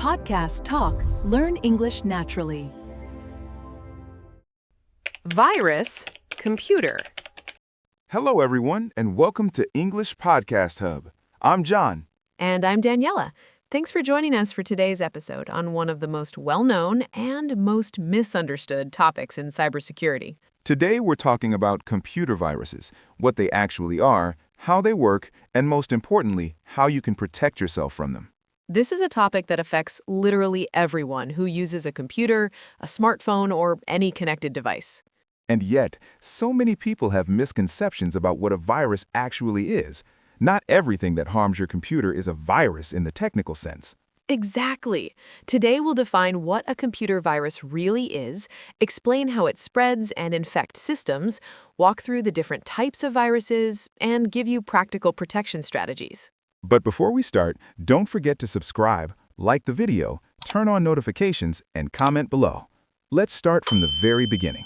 Podcast Talk. Learn English naturally. Virus, computer. Hello, everyone, and welcome to English Podcast Hub. I'm John. And I'm Daniela. Thanks for joining us for today's episode on one of the most well-known and most misunderstood topics in cybersecurity. Today, we're talking about computer viruses, what they actually are, how they work, and most importantly, how you can protect yourself from them. This is a topic that affects literally everyone who uses a computer, a smartphone, or any connected device. And yet, so many people have misconceptions about what a virus actually is. Not everything that harms your computer is a virus in the technical sense. Exactly. Today we'll define what a computer virus really is, explain how it spreads and infects systems, walk through the different types of viruses, and give you practical protection strategies. But before we start, don't forget to subscribe, like the video, turn on notifications, and comment below. Let's start from the very beginning.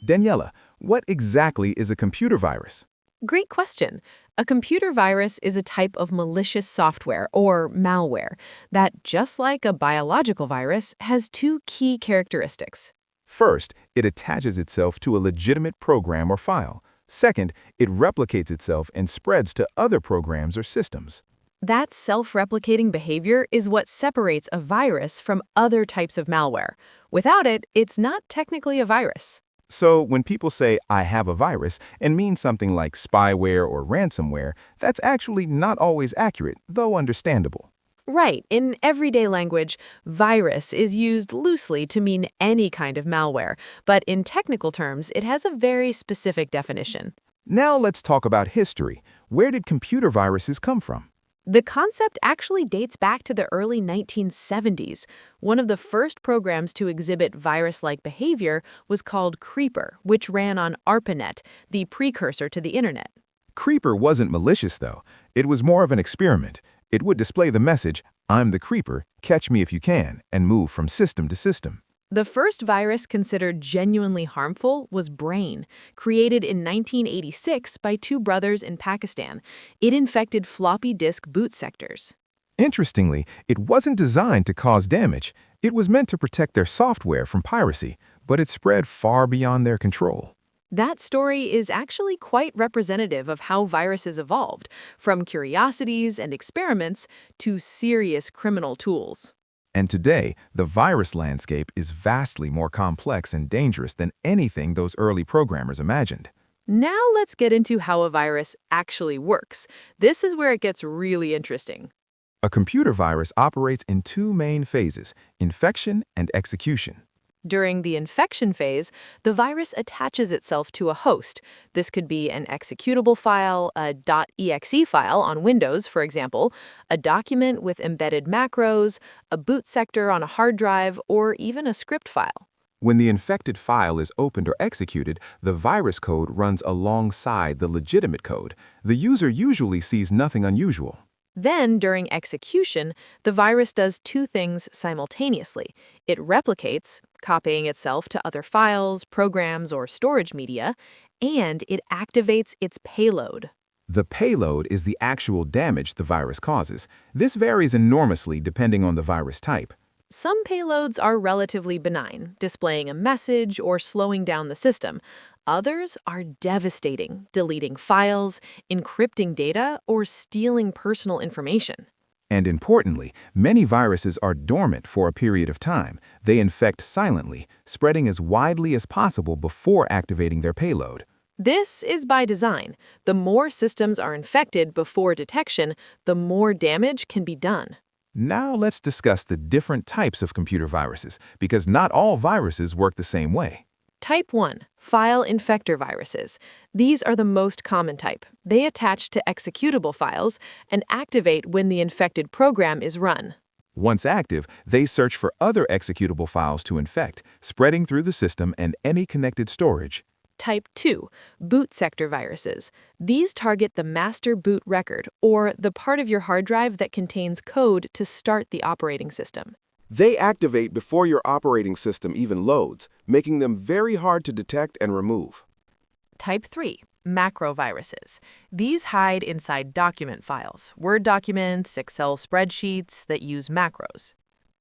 Daniela, what exactly is a computer virus? Great question. A computer virus is a type of malicious software, or malware, that, just like a biological virus, has two key characteristics. First, it attaches itself to a legitimate program or file. Second, it replicates itself and spreads to other programs or systems. That self-replicating behavior is what separates a virus from other types of malware. Without it, it's not technically a virus. So when people say, I have a virus, and mean something like spyware or ransomware, that's actually not always accurate, though understandable. Right. In everyday language, virus is used loosely to mean any kind of malware, but in technical terms, it has a very specific definition. Now let's talk about history. Where did computer viruses come from? The concept actually dates back to the early 1970s. One of the first programs to exhibit virus-like behavior was called Creeper, which ran on ARPANET, the precursor to the Internet. Creeper wasn't malicious, though. It was more of an experiment. It would display the message, I'm the Creeper, catch me if you can, and move from system to system. The first virus considered genuinely harmful was Brain, created in 1986 by two brothers in Pakistan. It infected floppy disk boot sectors. Interestingly, it wasn't designed to cause damage. It was meant to protect their software from piracy, but it spread far beyond their control. That story is actually quite representative of how viruses evolved, from curiosities and experiments to serious criminal tools. And today, the virus landscape is vastly more complex and dangerous than anything those early programmers imagined. Now let's get into how a virus actually works. This is where it gets really interesting. A computer virus operates in two main phases, infection and execution. During the infection phase, the virus attaches itself to a host. This could be an executable file, a .exe file on Windows, for example, a document with embedded macros, a boot sector on a hard drive, or even a script file. When the infected file is opened or executed, the virus code runs alongside the legitimate code. The user usually sees nothing unusual. Then, during execution, the virus does two things simultaneously. It replicates, copying itself to other files, programs, or storage media, and it activates its payload. The payload is the actual damage the virus causes. This varies enormously depending on the virus type. Some payloads are relatively benign, displaying a message or slowing down the system. Others are devastating, deleting files, encrypting data, or stealing personal information. And importantly, many viruses are dormant for a period of time. They infect silently, spreading as widely as possible before activating their payload. This is by design. The more systems are infected before detection, the more damage can be done. Now let's discuss the different types of computer viruses, because not all viruses work the same way. Type 1, file infector viruses. These are the most common type. They attach to executable files and activate when the infected program is run. Once active, they search for other executable files to infect, spreading through the system and any connected storage. Type 2, boot sector viruses. These target the master boot record, or the part of your hard drive that contains code to start the operating system. They activate before your operating system even loads, making them very hard to detect and remove. Type 3, macroviruses. These hide inside document files, Word documents, Excel spreadsheets that use macros.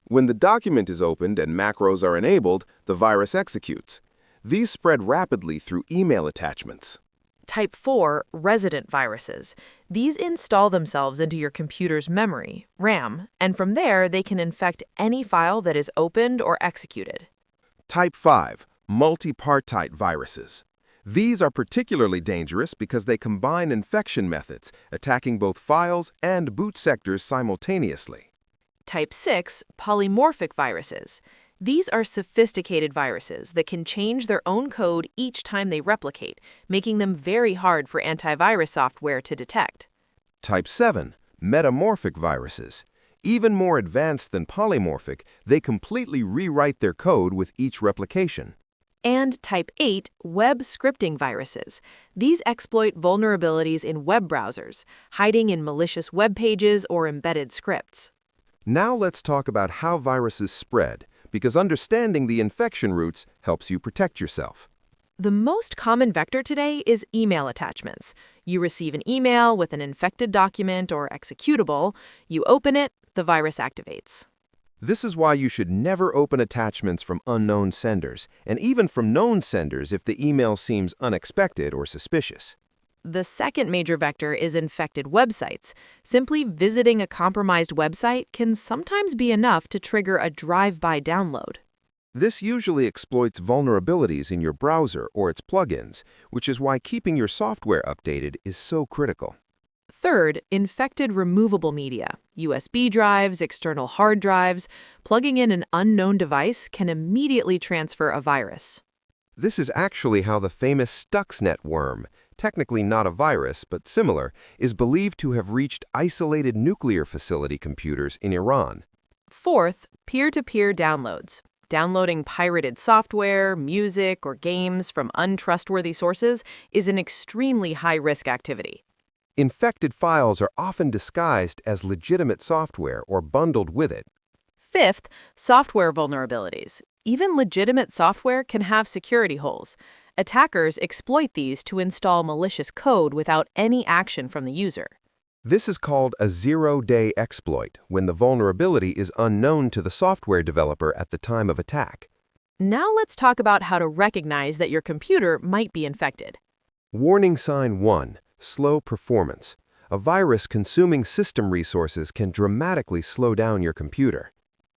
When the document is opened and macros are enabled, the virus executes. These spread rapidly through email attachments. Type 4, resident viruses. These install themselves into your computer's memory, RAM, and from there they can infect any file that is opened or executed. Type 5, multipartite viruses. These are particularly dangerous because they combine infection methods, attacking both files and boot sectors simultaneously. Type 6, polymorphic viruses. These are sophisticated viruses that can change their own code each time they replicate, making them very hard for antivirus software to detect. Type 7, metamorphic viruses. Even more advanced than polymorphic, they completely rewrite their code with each replication. And Type 8, web scripting viruses. These exploit vulnerabilities in web browsers, hiding in malicious web pages or embedded scripts. Now let's talk about how viruses spread, because understanding the infection routes helps you protect yourself. The most common vector today is email attachments. You receive an email with an infected document or executable. You open it, the virus activates. This is why you should never open attachments from unknown senders, and even from known senders if the email seems unexpected or suspicious. The second major vector is infected websites. Simply visiting a compromised website can sometimes be enough to trigger a drive-by download. This usually exploits vulnerabilities in your browser or its plugins, which is why keeping your software updated is so critical. Third, infected removable media. USB drives, external hard drives. Plugging in an unknown device can immediately transfer a virus. This is actually how the famous Stuxnet worm, technically not a virus but similar, is believed to have reached isolated nuclear facility computers in Iran. Fourth, peer-to-peer downloads. Downloading pirated software, music, or games from untrustworthy sources is an extremely high-risk activity. Infected files are often disguised as legitimate software or bundled with it. Fifth, software vulnerabilities. Even legitimate software can have security holes. Attackers exploit these to install malicious code without any action from the user. This is called a zero-day exploit, when the vulnerability is unknown to the software developer at the time of attack. Now let's talk about how to recognize that your computer might be infected. Warning sign 1. Slow performance. A virus consuming system resources can dramatically slow down your computer.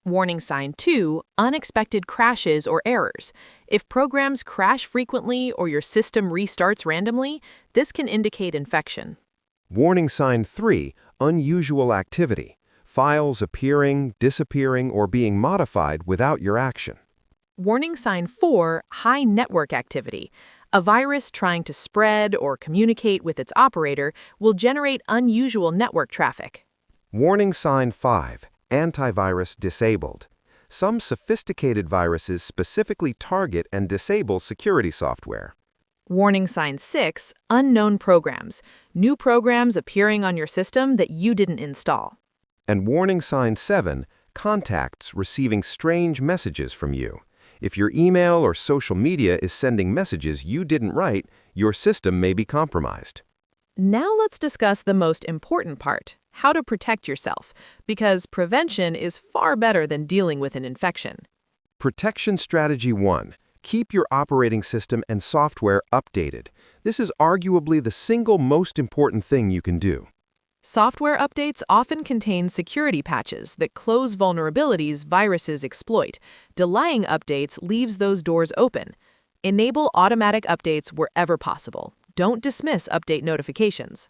Warning sign 2, unexpected crashes or errors. If programs crash frequently or your system restarts randomly, this can indicate infection. Warning sign 3, unusual activity. Files appearing, disappearing, or being modified without your action. Warning sign 4, high network activity. A virus trying to spread or communicate with its operator will generate unusual network traffic. Warning sign 5, antivirus disabled. Some sophisticated viruses specifically target and disable security software. Warning sign 6, unknown programs. New programs appearing on your system that you didn't install. And warning sign 7, contacts receiving strange messages from you. If your email or social media is sending messages you didn't write, your system may be compromised. Now let's discuss the most important part, how to protect yourself, because prevention is far better than dealing with an infection. Protection strategy 1. Keep your operating system and software updated. This is arguably the single most important thing you can do. Software updates often contain security patches that close vulnerabilities viruses exploit. Delaying updates leaves those doors open. Enable automatic updates wherever possible. Don't dismiss update notifications.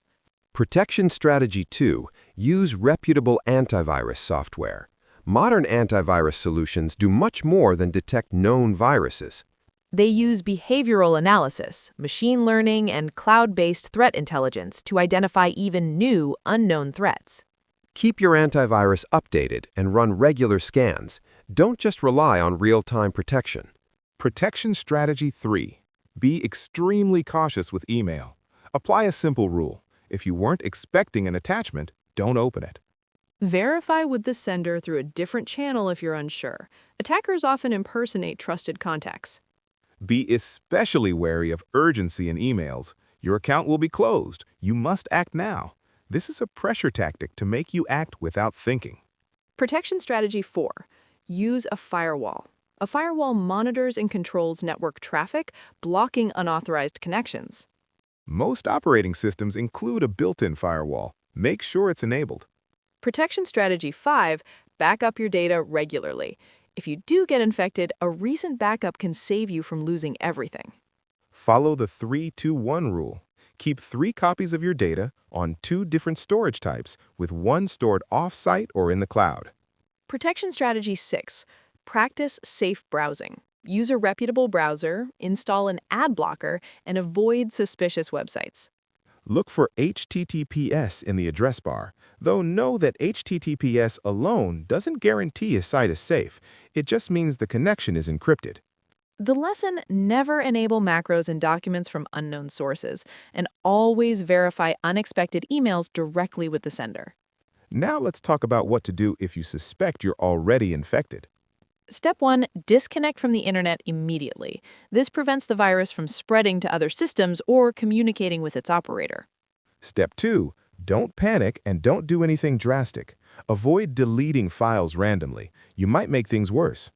Protection strategy 2. Use reputable antivirus software. Modern antivirus solutions do much more than detect known viruses. They use behavioral analysis, machine learning, and cloud-based threat intelligence to identify even new, unknown threats. Keep your antivirus updated and run regular scans. Don't just rely on real-time protection. Protection strategy 3. Be extremely cautious with email. Apply a simple rule. If you weren't expecting an attachment, don't open it. Verify with the sender through a different channel if you're unsure. Attackers often impersonate trusted contacts. Be especially wary of urgency in emails. Your account will be closed. You must act now. This is a pressure tactic to make you act without thinking. Protection strategy 4. Use a firewall. A firewall monitors and controls network traffic, blocking unauthorized connections. Most operating systems include a built-in firewall. Make sure it's enabled. Protection strategy 5, back up your data regularly. If you do get infected, a recent backup can save you from losing everything. Follow the 3-2-1 rule. Keep 3 copies of your data on 2 different storage types, with one stored off-site or in the cloud. Protection strategy 6, practice safe browsing. Use a reputable browser, install an ad blocker, and avoid suspicious websites. Look for HTTPS in the address bar, though know that HTTPS alone doesn't guarantee a site is safe. It just means the connection is encrypted. The lesson: never enable macros and documents from unknown sources, and always verify unexpected emails directly with the sender. Now let's talk about what to do if you suspect you're already infected. Step 1, disconnect from the internet immediately. This prevents the virus from spreading to other systems or communicating with its operator. Step 2, don't panic and don't do anything drastic. Avoid deleting files randomly. You might make things worse.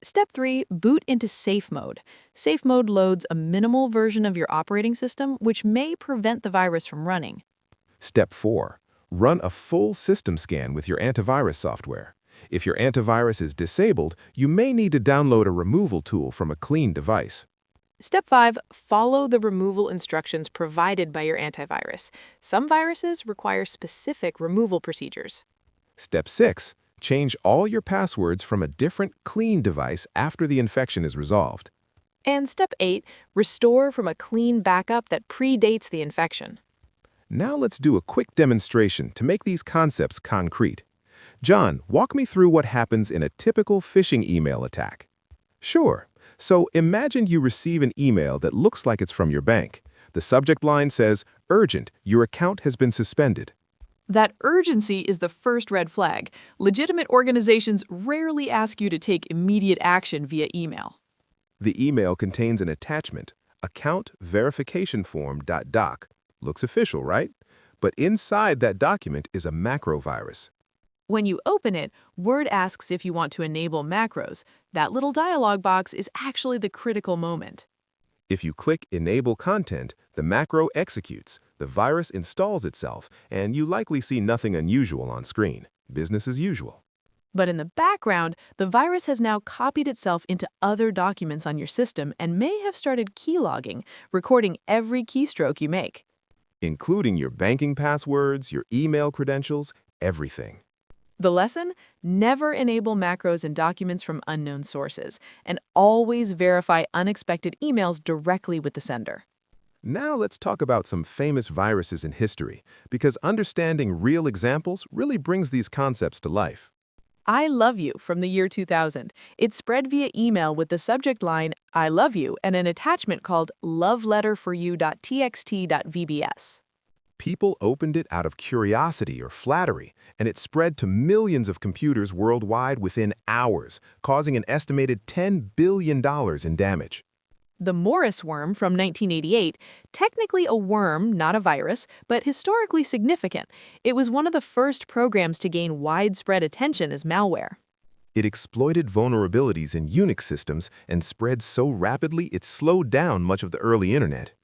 Step 3, boot into safe mode. Safe mode loads a minimal version of your operating system, which may prevent the virus from running. Step 4, run a full system scan with your antivirus software. If your antivirus is disabled, you may need to download a removal tool from a clean device. Step 5, follow the removal instructions provided by your antivirus. Some viruses require specific removal procedures. Step 6, change all your passwords from a different clean device after the infection is resolved. And Step 8, restore from a clean backup that predates the infection. Now let's do a quick demonstration to make these concepts concrete. John, walk me through what happens in a typical phishing email attack. Sure. So imagine you receive an email that looks like it's from your bank. The subject line says, "Urgent, your account has been suspended." That urgency is the first red flag. Legitimate organizations rarely ask you to take immediate action via email. The email contains an attachment, account verification form.doc. Looks official, right? But inside that document is a macro virus. When you open it, Word asks if you want to enable macros. That little dialog box is actually the critical moment. If you click Enable Content, the macro executes, the virus installs itself, and you likely see nothing unusual on screen. Business as usual. But in the background, the virus has now copied itself into other documents on your system and may have started keylogging, recording every keystroke you make. Including your banking passwords, your email credentials, everything. The lesson? Never enable macros and documents from unknown sources, and always verify unexpected emails directly with the sender. Now let's talk about some famous viruses in history, because understanding real examples really brings these concepts to life. I Love You from the year 2000. It spread via email with the subject line, "I love you," and an attachment called loveletterforyou.txt.vbs. People opened it out of curiosity or flattery, and it spread to millions of computers worldwide within hours, causing an estimated $10 billion in damage. The Morris worm from 1988, technically a worm, not a virus, but historically significant. It was one of the first programs to gain widespread attention as malware. It exploited vulnerabilities in Unix systems and spread so rapidly it slowed down much of the early internet.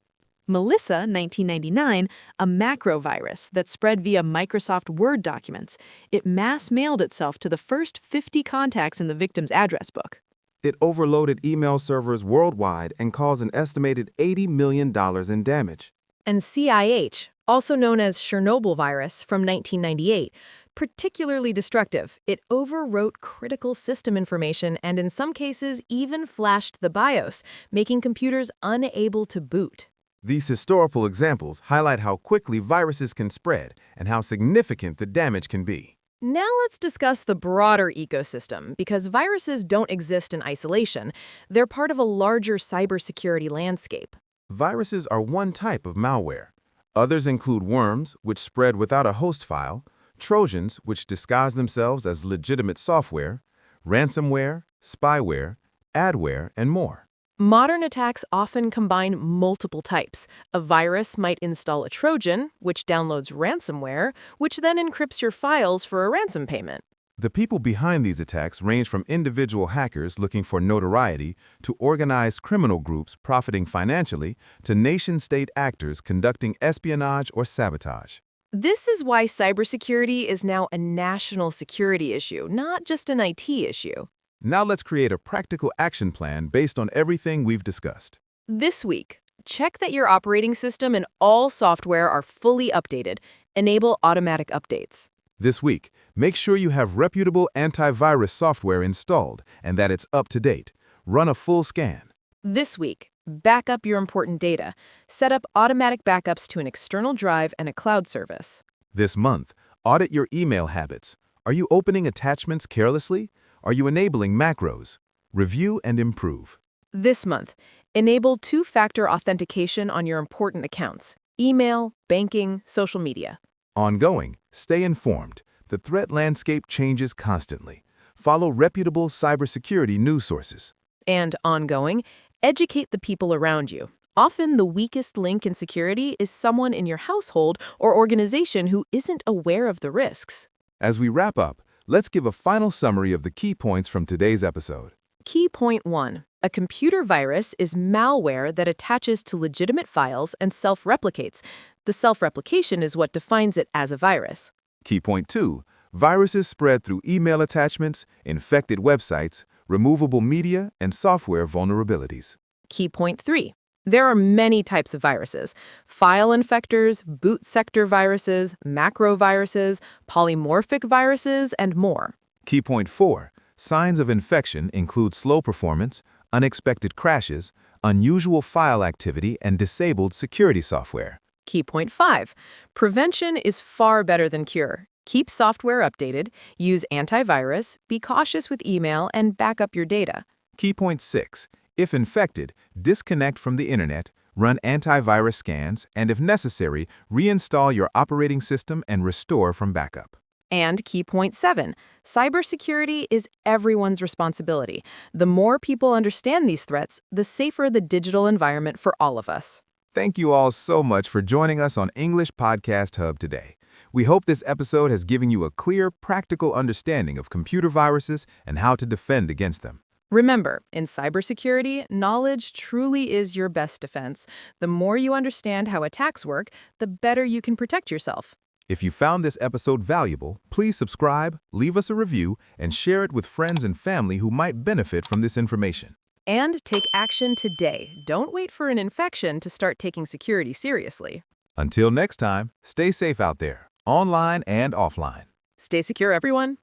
Melissa, 1999, a macro virus that spread via Microsoft Word documents. It mass-mailed itself to the first 50 contacts in the victim's address book. It overloaded email servers worldwide and caused an estimated $80 million in damage. And CIH, also known as Chernobyl virus from 1998, particularly destructive. It overwrote critical system information and in some cases even flashed the BIOS, making computers unable to boot. These historical examples highlight how quickly viruses can spread and how significant the damage can be. Now let's discuss the broader ecosystem, because viruses don't exist in isolation. They're part of a larger cybersecurity landscape. Viruses are one type of malware. Others include worms, which spread without a host file, Trojans, which disguise themselves as legitimate software, ransomware, spyware, adware, and more. Modern attacks often combine multiple types. A virus might install a Trojan, which downloads ransomware, which then encrypts your files for a ransom payment. The people behind these attacks range from individual hackers looking for notoriety to organized criminal groups profiting financially to nation-state actors conducting espionage or sabotage. This is why cybersecurity is now a national security issue, not just an IT issue. Now let's create a practical action plan based on everything we've discussed. This week, check that your operating system and all software are fully updated. Enable automatic updates. This week, make sure you have reputable antivirus software installed and that it's up to date. Run a full scan. This week, back up your important data. Set up automatic backups to an external drive and a cloud service. This month, audit your email habits. Are you opening attachments carelessly? Are you enabling macros? Review and improve. This month, enable two-factor authentication on your important accounts: email, banking, social media. Ongoing, stay informed. The threat landscape changes constantly. Follow reputable cybersecurity news sources. And ongoing, educate the people around you. Often the weakest link in security is someone in your household or organization who isn't aware of the risks. As we wrap up, let's give a final summary of the key points from today's episode. Key point 1. A computer virus is malware that attaches to legitimate files and self-replicates. The self-replication is what defines it as a virus. Key point 2. Viruses spread through email attachments, infected websites, removable media, and software vulnerabilities. Key point 3. There are many types of viruses: file infectors, boot sector viruses, macro viruses, polymorphic viruses, and more. Key point 4. Signs of infection include slow performance, unexpected crashes, unusual file activity, and disabled security software. Key point 5. Prevention is far better than cure. Keep software updated, use antivirus, be cautious with email, and back up your data. Key point 6. If infected, disconnect from the internet, run antivirus scans, and if necessary, reinstall your operating system and restore from backup. And key point 7. Cybersecurity is everyone's responsibility. The more people understand these threats, the safer the digital environment for all of us. Thank you all so much for joining us on English Podcast Hub today. We hope this episode has given you a clear, practical understanding of computer viruses and how to defend against them. Remember, in cybersecurity, knowledge truly is your best defense. The more you understand how attacks work, the better you can protect yourself. If you found this episode valuable, please subscribe, leave us a review, and share it with friends and family who might benefit from this information. And take action today. Don't wait for an infection to start taking security seriously. Until next time, stay safe out there, online and offline. Stay secure, everyone.